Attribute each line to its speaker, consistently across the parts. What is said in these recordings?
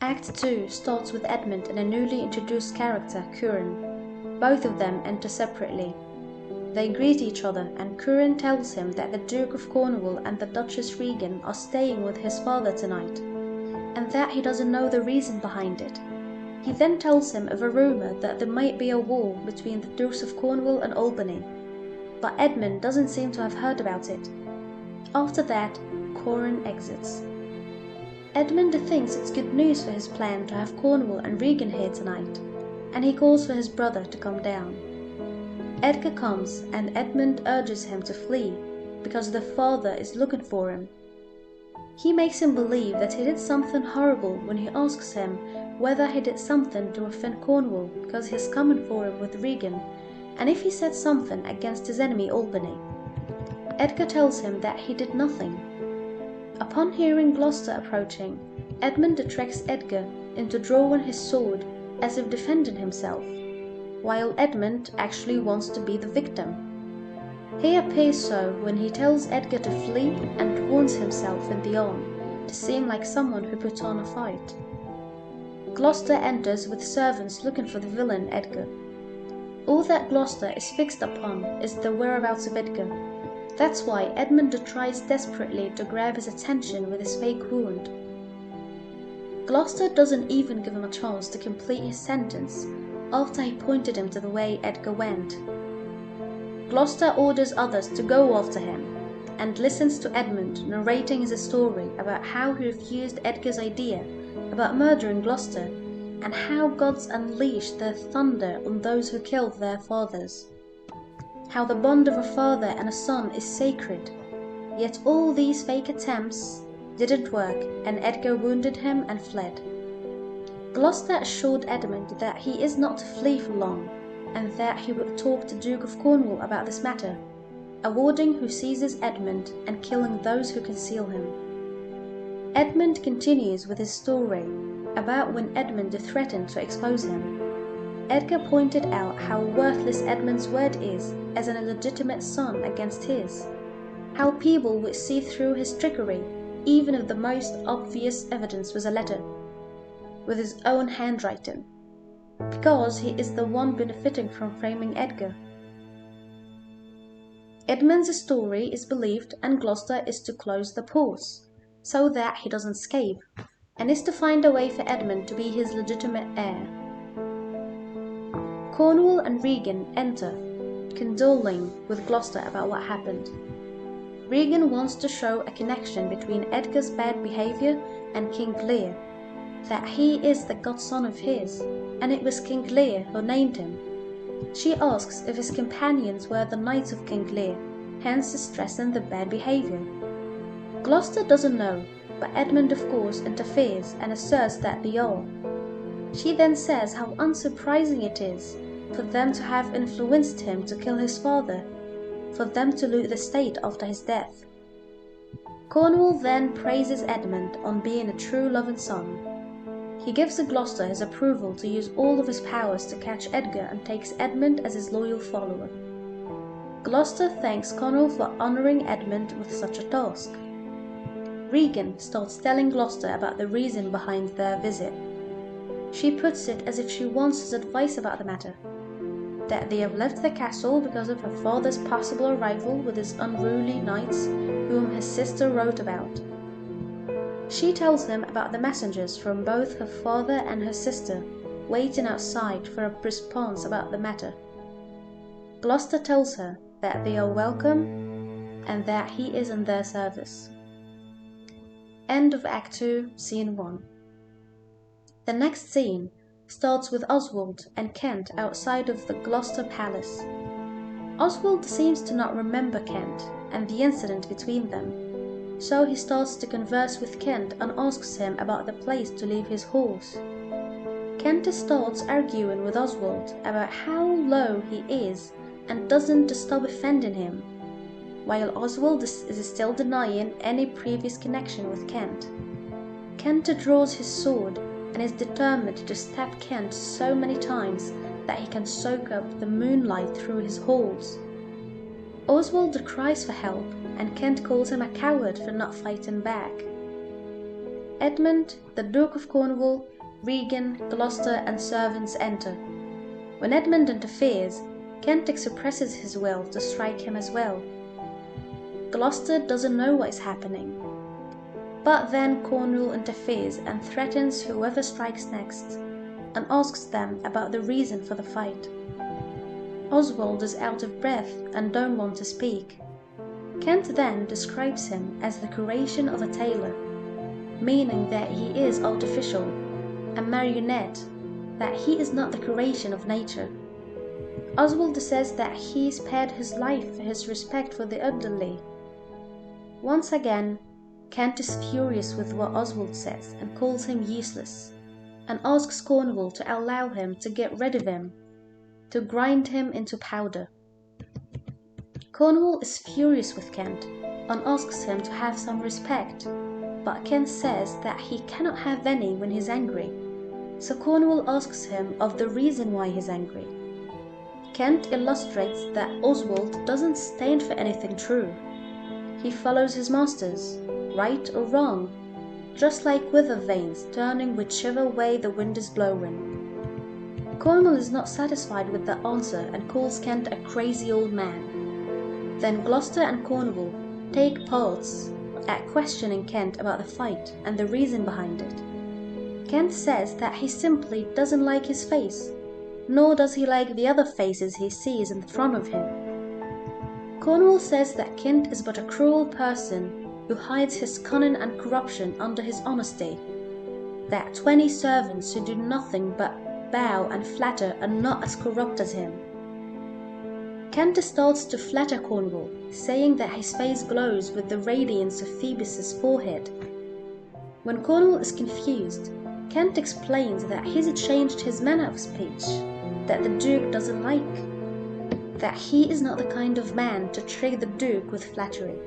Speaker 1: Act 2 starts with Edmund and a newly introduced character, Curin. Both of them enter separately. They greet each other and Curin tells him that the Duke of Cornwall and the Duchess Regan are staying with his father tonight, and that he doesn't know the reason behind it. He then tells him of a rumour that there might be a war between the Dukes of Cornwall and Albany, but Edmund doesn't seem to have heard about it. After that, Curin exits. Edmund thinks it's good news for his plan to have Cornwall and Regan here tonight, and he calls for his brother to come down. Edgar comes and Edmund urges him to flee because the father is looking for him. He makes him believe that he did something horrible when he asks him whether he did something to offend Cornwall because he's coming for him with Regan, and if he said something against his enemy Albany. Edgar tells him that he did nothing. Upon hearing Gloucester approaching, Edmund tricks Edgar into drawing his sword as if defending himself, while Edmund actually wants to be the victim. He appears so when he tells Edgar to flee and warns himself in the arm to seem like someone who put on a fight. Gloucester enters with servants looking for the villain Edgar. All that Gloucester is fixed upon is the whereabouts of Edgar. That's why Edmund tries desperately to grab his attention with his fake wound. Gloucester doesn't even give him a chance to complete his sentence after he pointed him to the way Edgar went. Gloucester orders others to go after him and listens to Edmund narrating his story about how he refused Edgar's idea about murdering Gloucester and how gods unleashed their thunder on those who killed their fathers. How the bond of a father and a son is sacred, yet all these fake attempts didn't work and Edgar wounded him and fled. Gloucester assured Edmund that he is not to flee for long, and that he would talk to Duke of Cornwall about this matter, awarding who seizes Edmund and killing those who conceal him. Edmund continues with his story about when Edmund threatened to expose him. Edgar pointed out how worthless Edmund's word is as an illegitimate son against his, how people would see through his trickery even if the most obvious evidence was a letter with his own handwriting, because he is the one benefiting from framing Edgar. Edmund's story is believed and Gloucester is to close the pause, so that he doesn't escape, and is to find a way for Edmund to be his legitimate heir. Cornwall and Regan enter, condoling with Gloucester about what happened. Regan wants to show a connection between Edgar's bad behaviour and King Leir, that he is the godson of his, and it was King Leir who named him. She asks if his companions were the knights of King Leir, hence stressing the bad behaviour. Gloucester doesn't know, but Edmund of course interferes and asserts that they are. She then says how unsurprising it is for them to have influenced him to kill his father, for them to loot the state after his death. Cornwall then praises Edmund on being a true loving son. He gives Gloucester his approval to use all of his powers to catch Edgar and takes Edmund as his loyal follower. Gloucester thanks Cornwall for honouring Edmund with such a task. Regan starts telling Gloucester about the reason behind their visit. She puts it as if she wants his advice about the matter, that they have left the castle because of her father's possible arrival with his unruly knights whom his sister wrote about. She tells him about the messengers from both her father and her sister waiting outside for a response about the matter. Gloucester tells her that they are welcome and that he is in their service. End of Act 2, Scene 1. The next scene starts with Oswald and Kent outside of the Gloucester Palace. Oswald seems to not remember Kent and the incident between them, so he starts to converse with Kent and asks him about the place to leave his horse. Kent starts arguing with Oswald about how low he is and doesn't stop offending him, while Oswald is still denying any previous connection with Kent. Kent draws his sword and is determined to stab Kent so many times that he can soak up the moonlight through his holes. Oswald cries for help and Kent calls him a coward for not fighting back. Edmund, the Duke of Cornwall, Regan, Gloucester and servants enter. When Edmund interferes, Kent expresses his will to strike him as well. Gloucester doesn't know what is happening. But then Cornwall interferes and threatens whoever strikes next, and asks them about the reason for the fight. Oswald is out of breath and don't want to speak. Kent then describes him as the creation of a tailor, meaning that he is artificial, a marionette, that he is not the creation of nature. Oswald says that he spared his life for his respect for the elderly. Once again, Kent is furious with what Oswald says and calls him useless, and asks Cornwall to allow him to get rid of him, to grind him into powder. Cornwall is furious with Kent and asks him to have some respect, but Kent says that he cannot have any when he's angry, so Cornwall asks him of the reason why he's angry. Kent illustrates that Oswald doesn't stand for anything true. He follows his masters, right or wrong, just like weather vanes turning whichever way the wind is blowing. Cornwall is not satisfied with the answer and calls Kent a crazy old man. Then Gloucester and Cornwall take parts at questioning Kent about the fight and the reason behind it. Kent says that he simply doesn't like his face, nor does he like the other faces he sees in front of him. Cornwall says that Kent is but a cruel person who hides his cunning and corruption under his honesty, that 20 servants who do nothing but bow and flatter are not as corrupt as him. Kent starts to flatter Cornwall, saying that his face glows with the radiance of Phoebus's forehead. When Cornwall is confused, Kent explains that he's changed his manner of speech, that the Duke doesn't like, that he is not the kind of man to trick the Duke with flattery.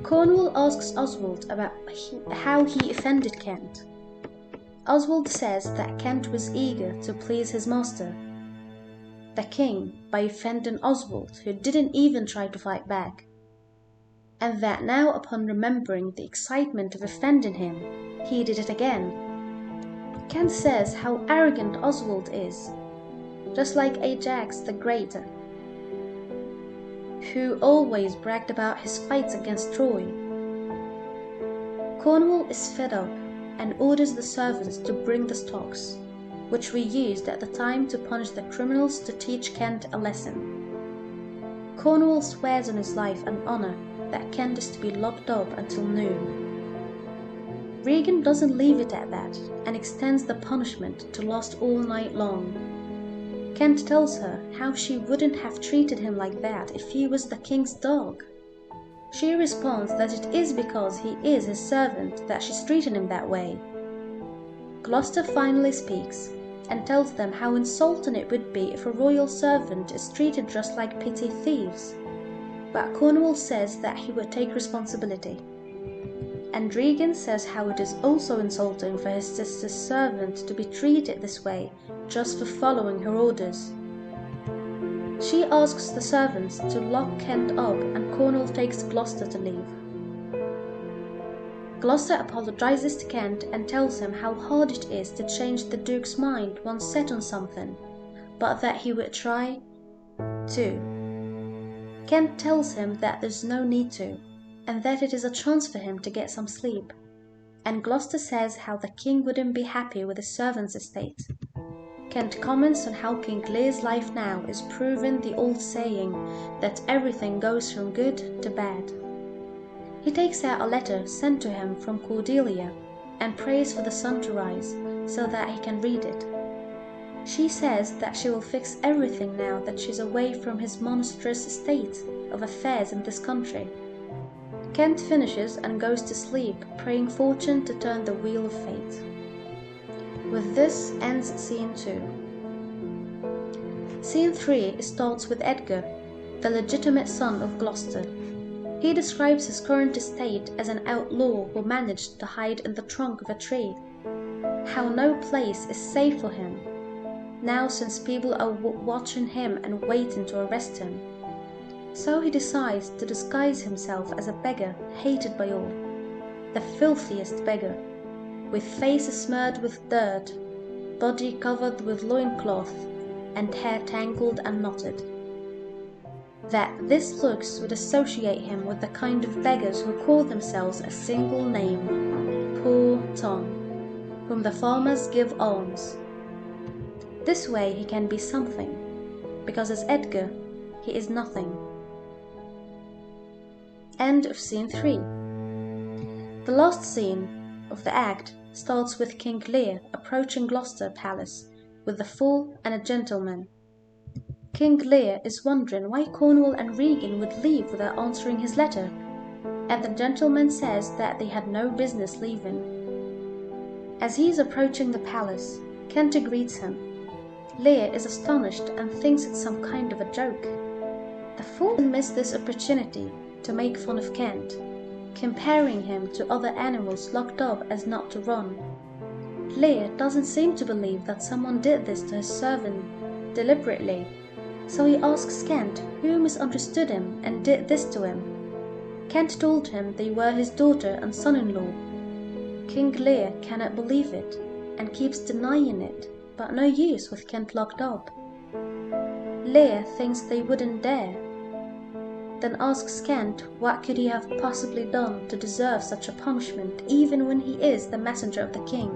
Speaker 1: Cornwall asks Oswald about how he offended Kent. Oswald says that Kent was eager to please his master, the king, by offending Oswald, who didn't even try to fight back, and that now, upon remembering the excitement of offending him, he did it again. Kent says how arrogant Oswald is, just like Ajax the Great, who always bragged about his fights against Troy. Cornwall is fed up and orders the servants to bring the stocks, which were used at the time to punish the criminals, to teach Kent a lesson. Cornwall swears on his life and honor that Kent is to be locked up until noon. Regan doesn't leave it at that and extends the punishment to last all night long. Kent tells her how she wouldn't have treated him like that if he was the king's dog. She responds that it is because he is his servant that she's treating him that way. Gloucester finally speaks and tells them how insulting it would be if a royal servant is treated just like petty thieves, but Cornwall says that he would take responsibility. And Regan says how it is also insulting for his sister's servant to be treated this way just for following her orders. She asks the servants to lock Kent up and Cornwall takes Gloucester to leave. Gloucester apologizes to Kent and tells him how hard it is to change the Duke's mind once set on something, but that he would try to. Kent tells him that there's no need to, and that it is a chance for him to get some sleep, and Gloucester says how the king wouldn't be happy with his servant's estate. Kent comments on how King Lear's life now is proving the old saying that everything goes from good to bad. He takes out a letter sent to him from Cordelia and prays for the sun to rise so that he can read it. She says that she will fix everything now that she's away from his monstrous state of affairs in this country. Kent finishes and goes to sleep, praying fortune to turn the wheel of fate. With this ends Scene 2. Scene 3 starts with Edgar, the legitimate son of Gloucester. He describes his current estate as an outlaw who managed to hide in the trunk of a tree, how no place is safe for him, now since people are watching him and waiting to arrest him. So he decides to disguise himself as a beggar hated by all, the filthiest beggar, with face smeared with dirt, body covered with loincloth, and hair tangled and knotted. That this looks would associate him with the kind of beggars who call themselves a single name, Poor Tom, whom the farmers give alms. This way he can be something, because as Edgar, he is nothing. End of scene 3. The last scene of the act starts with King Lear approaching Gloucester Palace with the fool and a gentleman. King Lear is wondering why Cornwall and Regan would leave without answering his letter, and the gentleman says that they had no business leaving. As he is approaching the palace, Kent greets him. Lear is astonished and thinks it's some kind of a joke. The fool missed this opportunity to make fun of Kent, comparing him to other animals locked up as not to run. Lear doesn't seem to believe that someone did this to his servant deliberately, so he asks Kent who misunderstood him and did this to him. Kent told him they were his daughter and son-in-law. King Lear cannot believe it and keeps denying it, but no use with Kent locked up. Lear thinks they wouldn't dare, then asks Kent what could he have possibly done to deserve such a punishment, even when he is the messenger of the king.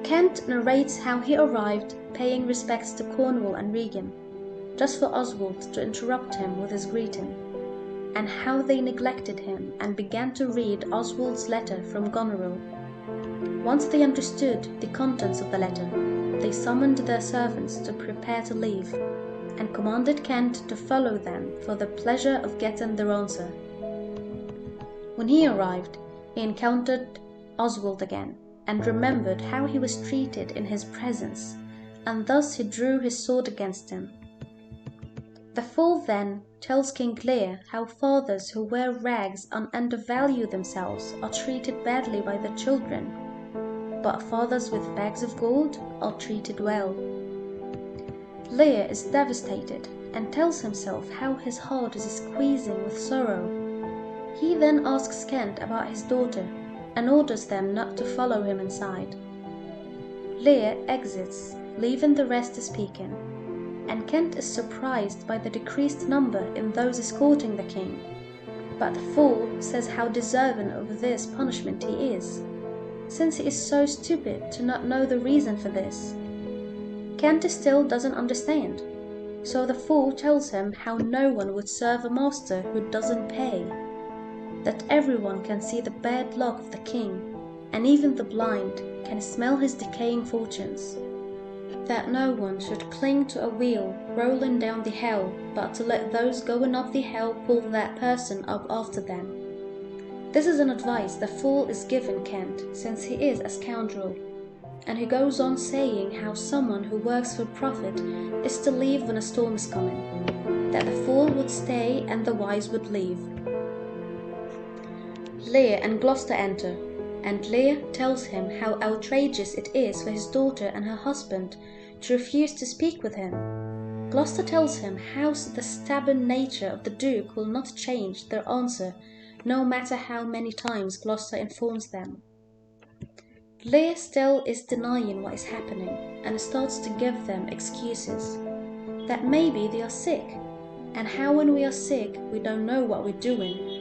Speaker 1: Kent narrates how he arrived paying respects to Cornwall and Regan, just for Oswald to interrupt him with his greeting, and how they neglected him and began to read Oswald's letter from Goneril. Once they understood the contents of the letter, they summoned their servants to prepare to leave, and commanded Kent to follow them for the pleasure of getting their answer. When he arrived, he encountered Oswald again, and remembered how he was treated in his presence, and thus he drew his sword against him. The fool then tells King Lear how fathers who wear rags and undervalue themselves are treated badly by their children, but fathers with bags of gold are treated well. Lear is devastated and tells himself how his heart is squeezing with sorrow. He then asks Kent about his daughter and orders them not to follow him inside. Lear exits, leaving the rest speaking, and Kent is surprised by the decreased number in those escorting the king, but the fool says how deserving of this punishment he is, since he is so stupid to not know the reason for this. Kent still doesn't understand, so the fool tells him how no one would serve a master who doesn't pay, that everyone can see the bad luck of the king, and even the blind can smell his decaying fortunes, that no one should cling to a wheel rolling down the hill, but to let those going up the hill pull that person up after them. This is an advice the fool is giving Kent, since he is a scoundrel, and he goes on saying how someone who works for profit is to leave when a storm is coming, that the fool would stay and the wise would leave. Lear and Gloucester enter, and Lear tells him how outrageous it is for his daughter and her husband to refuse to speak with him. Gloucester tells him how the stubborn nature of the Duke will not change their answer, no matter how many times Gloucester informs them. Lear still is denying what is happening and starts to give them excuses, that maybe they are sick, and how when we are sick we don't know what we're doing.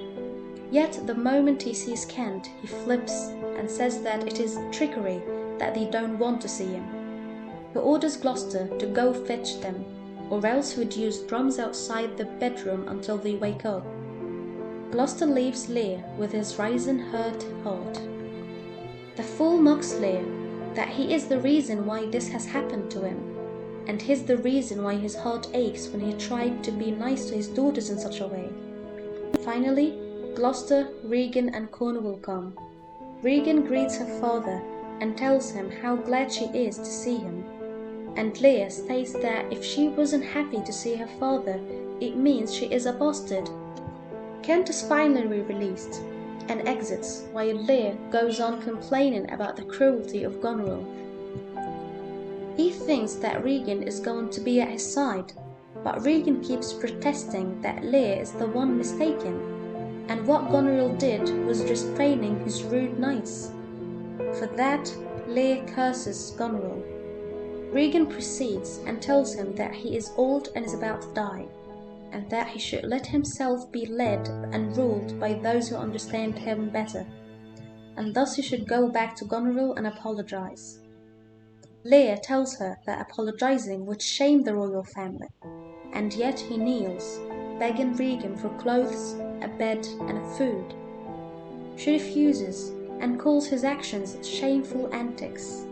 Speaker 1: Yet the moment he sees Kent, he flips and says that it is trickery, that they don't want to see him. He orders Gloucester to go fetch them, or else he would use drums outside the bedroom until they wake up. Gloucester leaves Lear with his rising hurt heart. The fool mocks Lear, that he is the reason why this has happened to him, and he's the reason why his heart aches when he tried to be nice to his daughters in such a way. Finally, Gloucester, Regan and Cornwall come. Regan greets her father and tells him how glad she is to see him, and Lear states that if she wasn't happy to see her father, it means she is a bastard. Kent is finally released and exits, while Lear goes on complaining about the cruelty of Goneril. He thinks that Regan is going to be at his side, but Regan keeps protesting that Lear is the one mistaken, and what Goneril did was restraining his rude knights. For that, Lear curses Goneril. Regan proceeds and tells him that he is old and is about to die, and that he should let himself be led and ruled by those who understand him better, and thus he should go back to Goneril and apologize. Lear tells her that apologizing would shame the royal family, and yet he kneels, begging Regan for clothes, a bed, and food. She refuses and calls his actions shameful antics.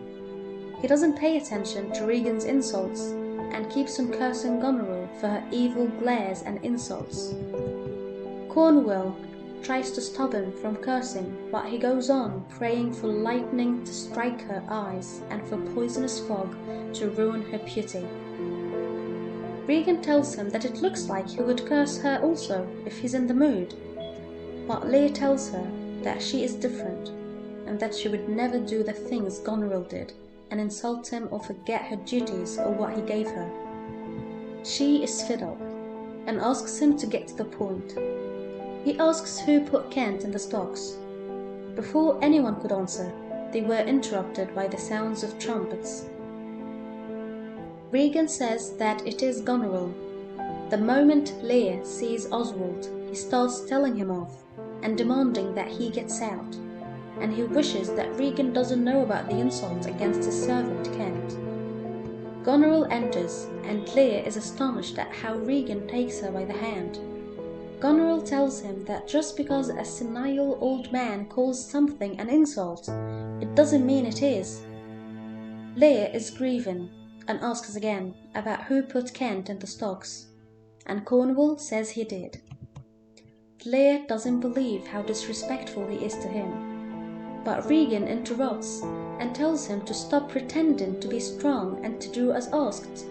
Speaker 1: He doesn't pay attention to Regan's insults and keeps on cursing Goneril for her evil glares and insults. Cornwall tries to stop him from cursing, but he goes on praying for lightning to strike her eyes and for poisonous fog to ruin her beauty. Regan tells him that it looks like he would curse her also if he's in the mood, but Lear tells her that she is different and that she would never do the things Goneril did and insult him or forget her duties or what he gave her. She is fed up and asks him to get to the point. He asks who put Kent in the stocks. Before anyone could answer, they were interrupted by the sounds of trumpets. Regan says that it is Goneril. The moment Lear sees Oswald, he starts telling him off and demanding that he gets out, and he wishes that Regan doesn't know about the insult against his servant Kent. Goneril enters, and Lear is astonished at how Regan takes her by the hand. Goneril tells him that just because a senile old man calls something an insult, it doesn't mean it is. Lear is grieving and asks again about who put Kent in the stocks, and Cornwall says he did. Lear doesn't believe how disrespectful he is to him, but Regan interrupts and tells him to stop pretending to be strong and to do as asked.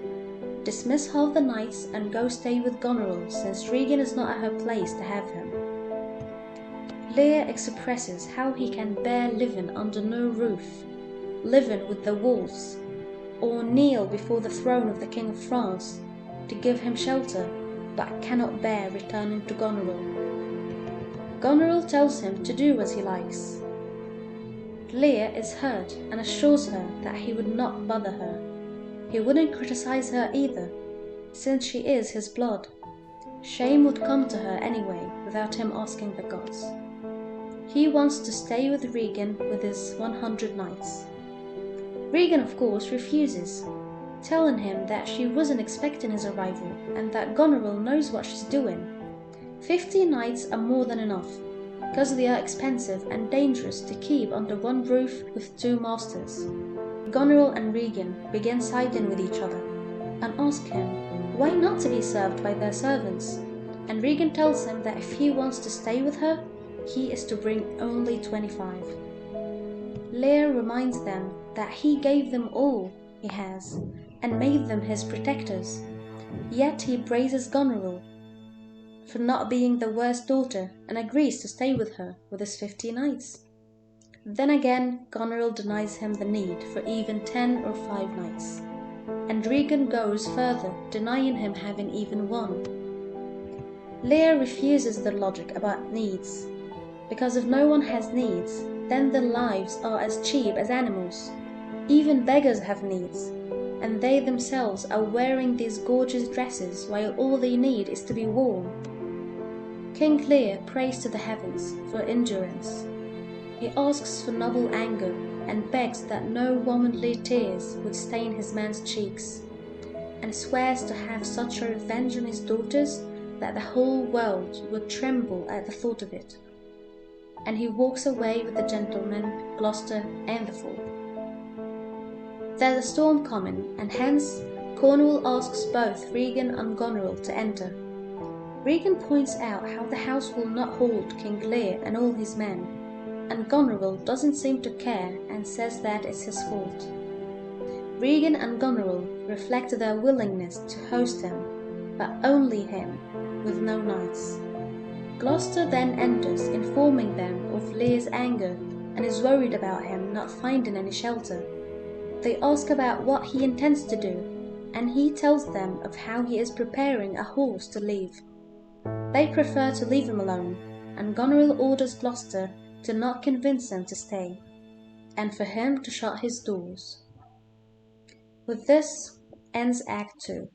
Speaker 1: Dismiss half the knights and go stay with Goneril, since Regan is not at her place to have him. Lear expresses how he can bear living under no roof, living with the wolves, or kneel before the throne of the King of France to give him shelter, but cannot bear returning to Goneril. Goneril tells him to do as he likes. Lear is hurt and assures her that he would not bother her. He wouldn't criticize her either, since she is his blood. Shame would come to her anyway without him asking the gods. He wants to stay with Regan with his 100 knights. Regan, of course, refuses, telling him that she wasn't expecting his arrival and that Goneril knows what she's doing. 50 knights are more than enough, because they are expensive and dangerous to keep under one roof with 2 masters. Goneril and Regan begin siding with each other and ask him why not to be served by their servants, and Regan tells him that if he wants to stay with her, he is to bring only 25. Leir reminds them that he gave them all he has and made them his protectors, yet he praises Goneril for not being the worst daughter and agrees to stay with her with his 50 knights. Then again, Goneril denies him the need for even 10 or 5 knights, and Regan goes further, denying him having even 1. Lear refuses the logic about needs, because if no one has needs, then their lives are as cheap as animals. Even beggars have needs, and they themselves are wearing these gorgeous dresses while all they need is to be warm. King Lear prays to the heavens for endurance. He asks for noble anger and begs that no womanly tears would stain his man's cheeks, and swears to have such a revenge on his daughters that the whole world would tremble at the thought of it. And he walks away with the gentlemen, Gloucester, and the fool. There's a storm coming, and hence Cornwall asks both Regan and Goneril to enter. Regan points out how the house will not hold King Lear and all his men, and Goneril doesn't seem to care and says that it's his fault. Regan and Goneril reflect their willingness to host him, but only him, with no knights. Gloucester then enters, informing them of Lear's anger and is worried about him not finding any shelter. They ask about what he intends to do, and he tells them of how he is preparing a horse to leave. They prefer to leave him alone, and Goneril orders Gloucester to not convince them to stay. and for him to shut his doors. With this ends Act II.